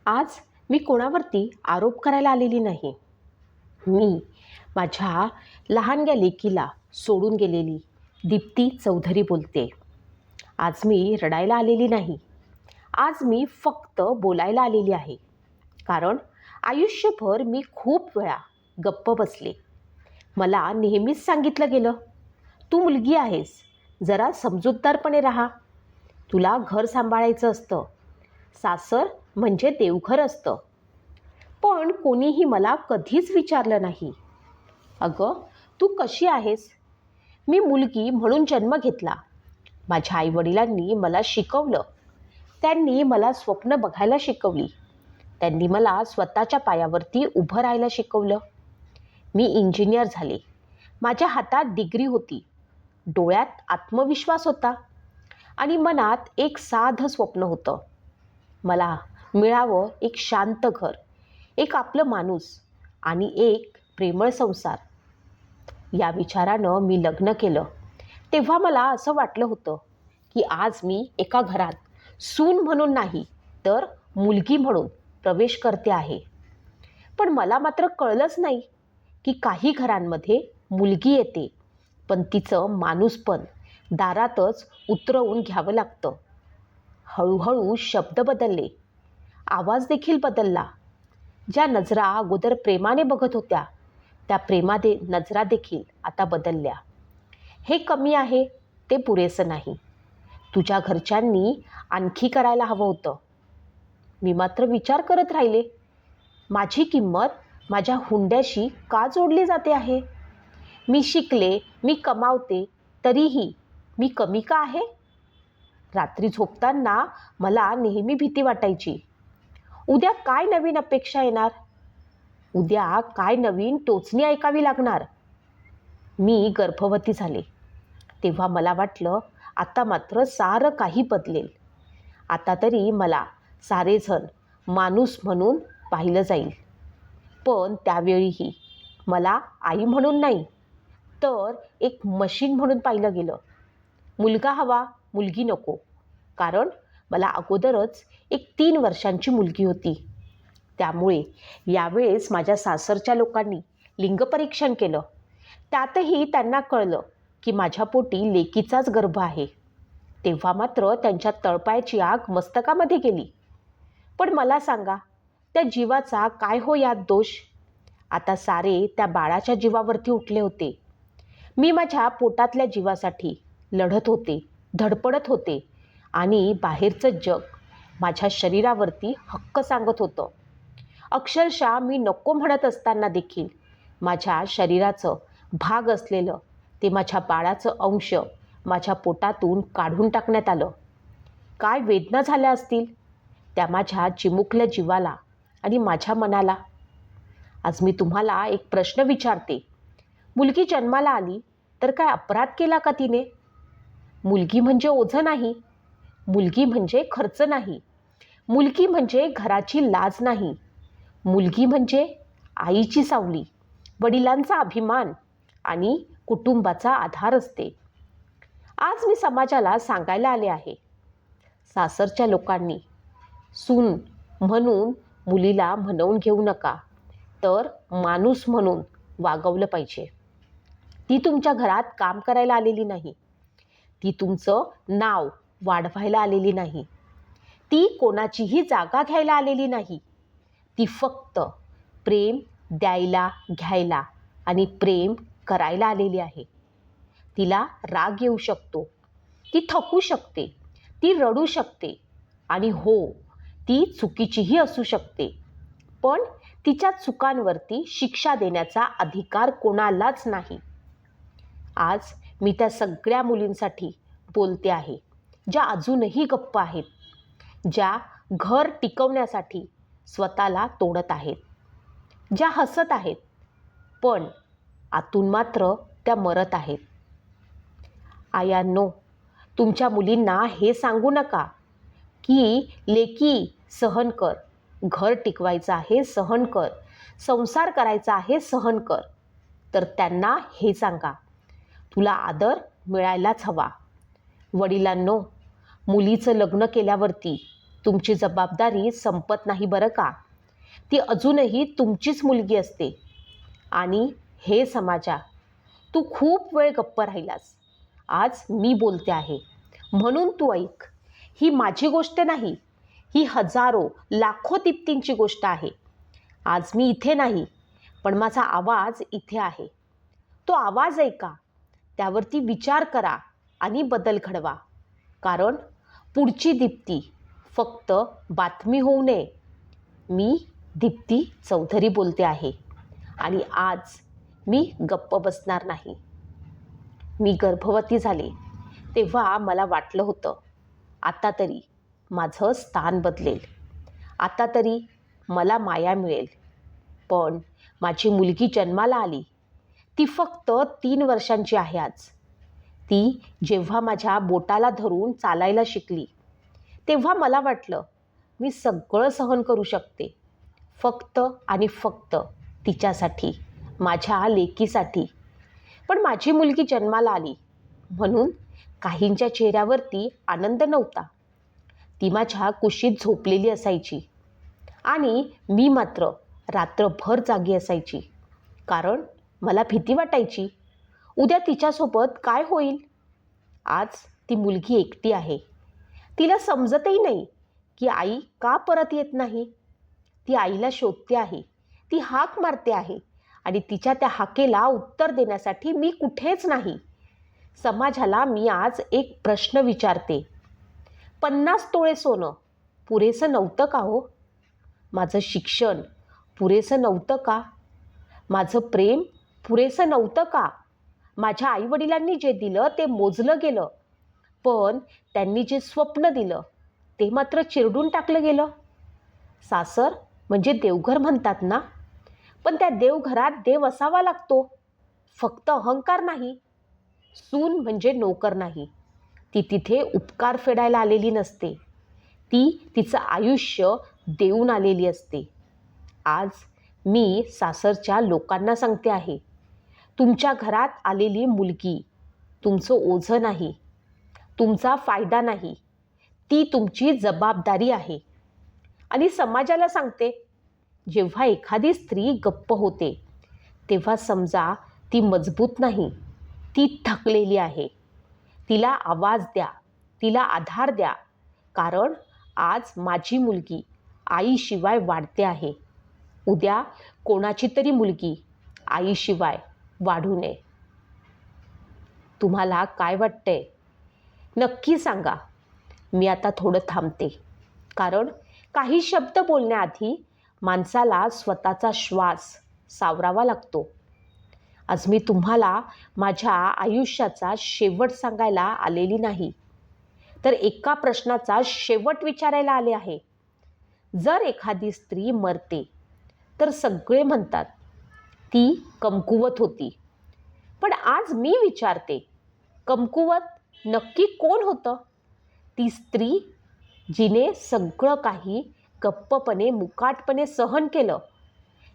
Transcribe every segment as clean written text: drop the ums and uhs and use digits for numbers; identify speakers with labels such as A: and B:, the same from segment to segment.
A: आज मी कोणावरती आरोप करायला आलेली नाही. मी माझ्या लहानग्या लेकीला सोडून गेलेली दीप्ती चौधरी बोलते. आज मी रडायला आलेली नाही. आज मी फक्त बोलायला आलेली आहे. कारण आयुष्यभर मी खूप वेळा गप्प बसले. मला नेहमीच सांगितलं गेलं, तू मुलगी आहेस, जरा समजूतदारपणे राहा. तुला घर सांभाळायचं असतं. सासर म्हणजे देवघर असतं. पण कोणीही मला कधीच विचारलं नाही, अगं तू कशी आहेस. मी मुलगी म्हणून जन्म घेतला. माझ्या आईवडिलांनी मला शिकवलं. त्यांनी मला स्वप्न बघायला शिकवली. त्यांनी मला स्वतःच्या पायावरती उभं राहायला शिकवलं. मी इंजिनियर झाले. माझ्या हातात डिग्री होती. डोळ्यात आत्मविश्वास होता आणि मनात एक साधं स्वप्न होतं. मला मिळावं एक शांत घर, एक आपलं माणूस आणि एक प्रेमळ संसार. या विचारानं मी लग्न केलं. तेव्हा मला असं वाटलं होतं की आज मी एका घरात सून म्हणून नाही तर मुलगी म्हणून प्रवेश करते आहे. पण मला मात्र कळलंच नाही की काही घरांमध्ये मुलगी येते, पण तिचं माणूसपण दारातच उतरवून घ्यावं लागतं. हळूहळू शब्द बदलले, आवाज देखील बदलला. ज्या नजरा अगोदर प्रेमाने बघत होत्या, त्या नजरा देखील आता बदलल्या. हे कमी आहे, ते पुरेसं नाही. तुझ्या घरच्यांनी आणखी करायला हवं होतं. मी मात्र विचार करत राहिले, माझी किंमत माझ्या हुंड्याशी का जोडली जाते आहे. मी शिकले, मी कमावते, तरीही मी कमी का आहे. रात्री झोपताना मला नेहमी भीती वाटायची. उद्या काय नवीन अपेक्षा येणार, उद्या काय नवीन टोचणी ऐकावी लागणार. मी गर्भवती झाले तेव्हा मला वाटलं, आता मात्र सारं काही बदलेल. आता तरी मला सारेजण माणूस म्हणून पाहिलं जाईल. पण त्यावेळीही मला आई म्हणून नाही तर एक मशीन म्हणून पाहिलं गेलं. मुलगा हवा, मुलगी नको. कारण मला अगोदरच एक 3 वर्षांची मुलगी होती. त्यामुळे यावेळेस माझ्या सासरच्या लोकांनी लिंगपरीक्षण केलं. त्यातही त्यांना कळलं की माझ्या पोटी लेकीचाच गर्भ आहे. तेव्हा मात्र त्यांच्या तळपायाची आग मस्तकामध्ये गेली. पण मला सांगा, त्या जीवाचा काय हो यात दोष. आता सारे त्या बाळाच्या जीवावरती उठले होते. मी माझ्या पोटातल्या जीवासाठी लढत होते, धडपडत होते आणि बाहेरचं जग माझ्या शरीरावरती हक्क सांगत होतं. अक्षरशः मी नको म्हणत असताना देखील माझ्या शरीराचं भाग असलेलं ते माझ्या बाळाचं अंश माझ्या पोटातून काढून टाकण्यात आलं. काय वेदना झाल्या असतील त्या माझ्या चिमुकल्या जीवाला आणि माझ्या मनाला. आज मी तुम्हाला एक प्रश्न विचारते, मुलगी जन्माला आली तर काय अपराध केला का तिने. मुलगी म्हणजे ओझं नाही, मुलगी म्हणजे खर्च नाही, मुलगी म्हणजे घराची लाज नाही, मुलगी म्हणजे आईची सावली, वडिलांचा अभिमान आणि कुटुंबाचा आधार असते. आज मी समाजाला सांगायला आले आहे, सासरच्या लोकांनी सून म्हणून मुलीला म्हणवून घेऊ नका, तर माणूस म्हणून वागवलं पाहिजे. ती तुमच्या घरात काम करायला आलेली नाही. ती तुमचं नाव वाढवायला आलेली नाही. ती कोणाचीही जागा घ्यायला आलेली नाही. ती फक्त प्रेम द्यायला, घ्यायला आणि प्रेम करायला आलेली आहे. तिला राग येऊ शकतो, ती थकू शकते, ती रडू शकते आणि हो, ती चुकीचीही असू शकते. पण तिच्या चुकांवरती शिक्षा देण्याचा अधिकार कोणालाच नाही. आज मी त्या सगळ्या मुलींसाठी बोलते आहे, ज्या अजूनही गप्प आहेत, ज्या घर टिकवण्यासाठी स्वतःला तोडत आहेत, ज्या हसत आहेत पण आतून मात्र त्या मरत आहेत. आयांनो, तुमच्या मुलींना हे सांगू नका की लेकी सहन कर, घर टिकवायचं आहे सहन कर, संसार करायचा आहे सहन कर. तर त्यांना हे सांगा, तुला आदर मिळायलाच हवा. वडिलांनो, मुलीचं लग्न केल्यावरती तुमची जबाबदारी संपत नाही बरं का. ती अजूनही तुमचीच मुलगी असते. आणि हे समाजा, तू खूप वेळ गप्प राहिलास. आज मी बोलते आहे म्हणून तू ऐक. ही माझी गोष्ट नाही, ही हजारो लाखो दीप्तींची गोष्ट आहे. आज मी इथे नाही, पण माझा आवाज इथे आहे. तो आवाज ऐका, त्यावरती विचार करा आणि बदल घडवा. कारण पुढची दीप्ती फक्त बातमी होऊ नये. मी दीप्ती चौधरी बोलते आहे आणि आज मी गप्प बसणार नाही. मी गर्भवती झाले तेव्हा मला वाटलं होतं, आता तरी माझं स्थान बदलेल, आता तरी मला माया मिळेल. पण माझी मुलगी जन्माला आली. ती फक्त 3 वर्षांची आहे आज. ती जेव्हा माझ्या बोटाला धरून चालायला शिकली तेव्हा मला वाटलं मी सगळं सहन करू शकते, फक्त आणि फक्त तिच्यासाठी, माझ्या लेकीसाठी. पण माझी मुलगी जन्माला आली म्हणून काहींच्या चेहऱ्यावरती आनंद नव्हता. ती माझ्या कुशीत झोपलेली असायची आणि मी मात्र रात्रभर जागी असायची. कारण मला भीती वाटायची, उद्या तिच्यासोबत काय होईल. आज ती मुलगी एकटी आहे. तिला समजतही नाही की आई का परत येत नाही. ती आईला शोधते आहे, ती हाक मारते आहे आणि तिच्या त्या हाकेला उत्तर देण्यासाठी मी कुठेच नाही. समाजाला मी आज एक प्रश्न विचारते. 50 तोळे सोनं पुरेसं नव्हतं का हो? माझं शिक्षण पुरेसं नव्हतं का? माझं प्रेम पुरेसं नव्हतं का? माझ्या आईवडिलांनी जे दिलं ते मोजलं गेलं, पण त्यांनी जे स्वप्न दिलं ते मात्र चिरडून टाकलं गेलं. सासर म्हणजे देवघर म्हणतात ना, पण त्या देवघरात देव असावा लागतो, फक्त अहंकार नाही. सून म्हणजे नोकर नाही. ती तिथे उपकार फेडायला आलेली नसते, ती तिचं आयुष्य देऊन आलेली असते. आज मी सासरच्या लोकांना सांगते आहे, तुमच्या घरात आलेली मुलगी तुमचं ओझं नाही, तुमचा फायदा नाही, ती तुमची जबाबदारी आहे. आणि समाजाला सांगते, जेव्हा एखादी स्त्री गप्प होते तेव्हा समजा ती मजबूत नाही, ती थकलेली आहे. तिला आवाज द्या, तिला आधार द्या. कारण आज माझी मुलगी आईशिवाय वाढते आहे. उद्या कोणाची तरी मुलगी आईशिवाय वाढू नये. तुम्हाला काय वाटतंय नक्की सांगा. मी आता थोडं थांबते, कारण काही शब्द बोलण्याआधी माणसाला स्वतःचा श्वास सावरावा लागतो. आज मी तुम्हाला माझ्या आयुष्याचा शेवट सांगायला आलेली नाही, तर एका प्रश्नाचा शेवट विचारायला आले आहे. जर एखादी स्त्री मरते तर सगळे म्हणतात ती कमकुवत होती. पण आज मी विचारते, कमकुवत नक्की कोण होतं? ती स्त्री जिने सगळं काही गप्पपणे मुकाटपणे सहन केलं,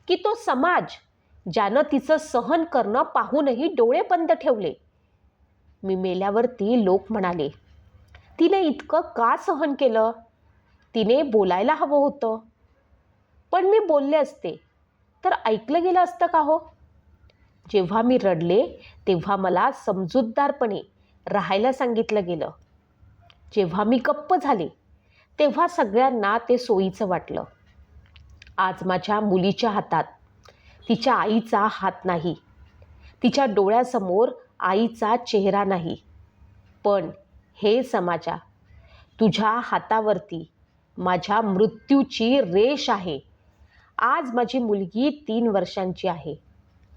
A: की तो समाज ज्यानं तिचं सहन करणं पाहूनही डोळे बंद ठेवले. मी मेल्यावरती लोक म्हणाले, तिने इतकं का सहन केलं? तिने बोलायला हवं होतं. पण मी बोलले असते तर ऐकलं गेलं असतं का हो? जेव्हा मी रडले तेव्हा मला समजूतदारपणे राहायला सांगितलं गेलं. जेव्हा मी गप्प झाले तेव्हा सगळ्यांना ते सोयीचं वाटलं. आज माझ्या मुलीच्या हातात तिच्या आईचा हात नाही, तिच्या डोळ्यासमोर आईचा चेहरा नाही. पण हे समाजा, तुझ्या हातावरती माझ्या मृत्यूची रेष आहे. आज माझी मुलगी 3 वर्षांची आहे.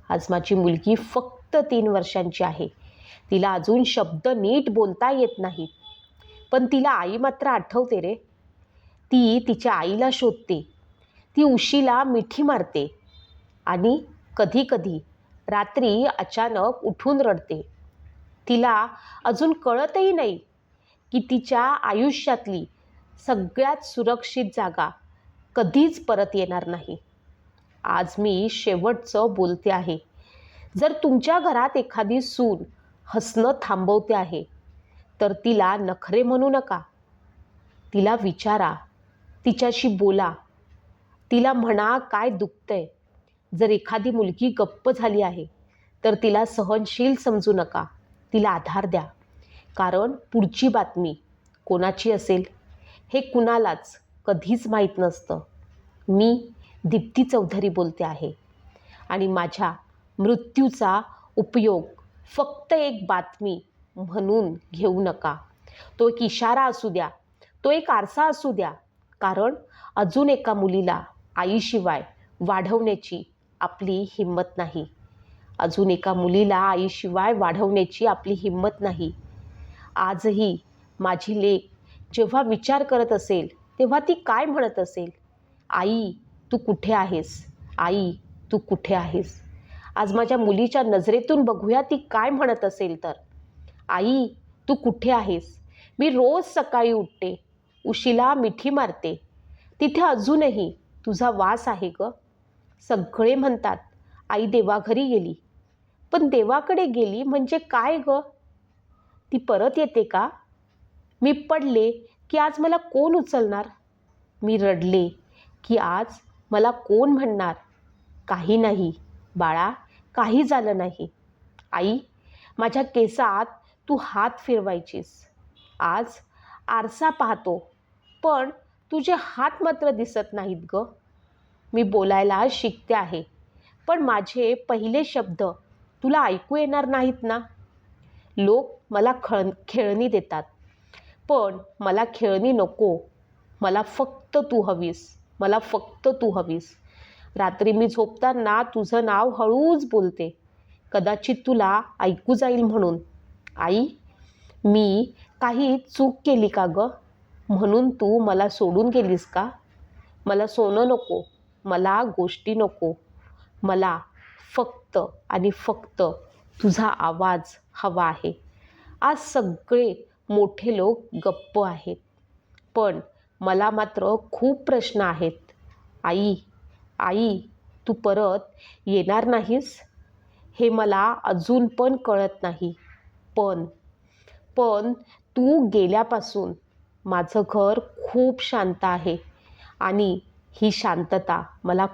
A: आज माझी मुलगी फक्त 3 वर्षांची आहे. तिला अजून शब्द नीट बोलता येत नाहीत, पण तिला आई मात्र आठवते रे. ती तिच्या आईला शोधते, ती उशीला मिठी मारते आणि कधीकधी रात्री अचानक उठून रडते. तिला अजून कळतही नाही की तिच्या आयुष्यातली सगळ्यात सुरक्षित जागा कधीच परत येणार नाही. आज मी शेवटचं बोलते आहे. जर तुमच्या घरात एखादी सून हसणं थांबवते आहे तर तिला नखरे म्हणू नका. तिला विचारा, तिच्याशी बोला. तिला म्हणा काय दुखतंय. जर एखादी मुलगी गप्प झाली आहे तर तिला सहनशील समजू नका. तिला आधार द्या. कारण पुढची बातमी कोणाची असेल हे कुणालाच कधीच माहीत नसतं. मी दीप्ती चौधरी बोलते आहे आणि माझ्या मृत्यूचा उपयोग फक्त एक बातमी म्हणून घेऊ नका. तो एक इशारा असू द्या, तो एक आरसा असू द्या. कारण अजून एका मुलीला आईशिवाय वाढवण्याची आपली हिंमत नाही. अजून एका मुलीला आईशिवाय वाढवण्याची आपली हिंमत नाही. आजही माझी लेक जेव्हा विचार करत असेल तेव्हा ती काय म्हणत असेल? आई तू कुठे आहेस? आई तू कुठे आहेस? आज माझ्या मुलीच्या नजरेतून बघूया ती काय म्हणत असेल तर. आई तू कुठे आहेस? मी रोज सकाळी उठते, उशीला मिठी मारते, तिथे अजूनही तुझा वास आहे ग. सगळे म्हणतात आई देवाघरी गेली. पण देवाकडे गेली म्हणजे काय ग? ती परत येते का? मी पडले की आज मला कोण उचलणार? मी रडले की आज मला कोण म्हणणार? काही नाही बाळा, काही झालं नाही. आई माझ्या केसात तू हात फिरवायचीस. आज आरसा पाहतो पण तुझे हात मात्र दिसत नाहीत ग. मी बोलायला शिकते आहे पण माझे पहिले शब्द तुला ऐकू येणार नाहीत ना. लोक मला खेळणी देतात पण मला खेळणी नको. मला फक्त तू हवीस. मला फक्त तू हवीस. रात्री मी झोपताना तुझं नाव हळूच बोलते, कदाचित तुला ऐकू जाईल म्हणून. आई मी काही चूक केली का ग? म्हणून तू मला सोडून गेलीस का? मला सोनं नको, मला गोष्टी नको. मला फक्त आणि फक्त तुझा आवाज हवा आहे. आज सगळे मोठे लोक गप्प आहेत पण मला मात्र खूप प्रश्न आहेत. आई आई तू परत येणार नाहीस हे मला अजून पण कळत नाही. पण पण तू गेल्यापासून माझं घर खूप शांत आहे आणि ही शांतता मला